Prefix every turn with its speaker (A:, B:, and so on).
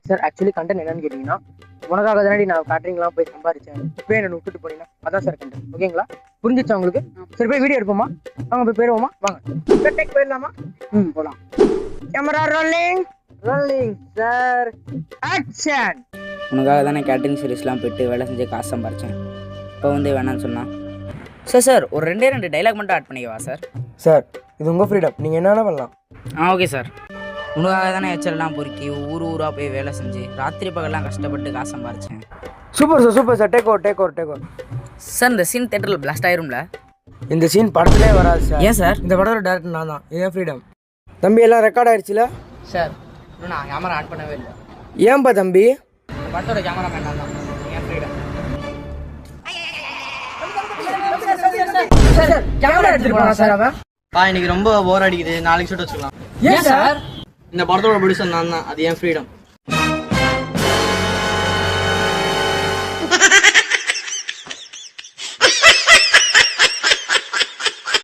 A: Sir actually content என்னன்னு கேட்டீங்கன்னா, உனக்காக தானடி நான் கேட்டரிங்லாம் போய் சம்பாரிச்சேன், இப்போ என்ன விட்டுட்டு போனீங்கன்னா அதான் சார் கண்டென்ட். ஓகேங்களா? புரிஞ்சிச்சா உங்களுக்கு? சரி போய் வீடியோ எடுப்போமா? வாங்க போய் போயிடுவோமா? வாங்க டேக் போயிடலாமா? போகலாம். Camera rolling rolling sir action.
B: உனக்காக தானே கேட்டரிங் சர்வீஸ்லாம் போயிட்டு வேலை செஞ்சு காசு சம்பாரிச்சேன். இப்போ வந்து வேணான்னு சொன்னான். சார் ஒரு ரெண்டு டைலாக் மட்டும் ஆட் பண்ணிக்கவா சார்?
C: சார் இது உங்கள் ஃப்ரீடம், நீங்கள் என்னென்ன பண்ணலாம்.
B: Okay sir. உனக்காக தானே எச்சரெல்லாம் பொறுக்கி ஊராக போய் வேலை செஞ்சு ராத்திரி பகல்லாம் கஷ்டப்பட்டு காசு சம்பாரிச்சேன்.
C: Super sir take over.
B: Sir இந்த சீன் தேட்டரில் பிளாஸ்ட் ஆயிரும்ல?
C: இந்த சீன் படத்திலே வராது சார்.
B: ஏன் சார்?
C: இந்த படத்தோட டேரக்டர் நான் தான். இதே ஃப்ரீடம். தம்பி எல்லாம் ரெக்கார்ட் ஆயிடுச்சுல
B: சார்? இன்னும் நான் கேமரா ஆட் பண்ணவே இல்லை.
C: ஏன்பா தம்பி?
B: இந்த படத்தோட கேமராமேன் நான் தான். ஏன் ஃப்ரீடம்?
A: கேமரா எடுத்துட்டு போனா சார் அவன்.
D: இன்னைக்கு ரொம்ப போர் அடிக்குது, நாளைக்கு ஷூட் வச்சுக்கலாம்.
A: ஏன் சார்?
D: இந்த படத்தோட ப்ரொடியூசர் நான் தான், அது என் ஃப்ரீடம்.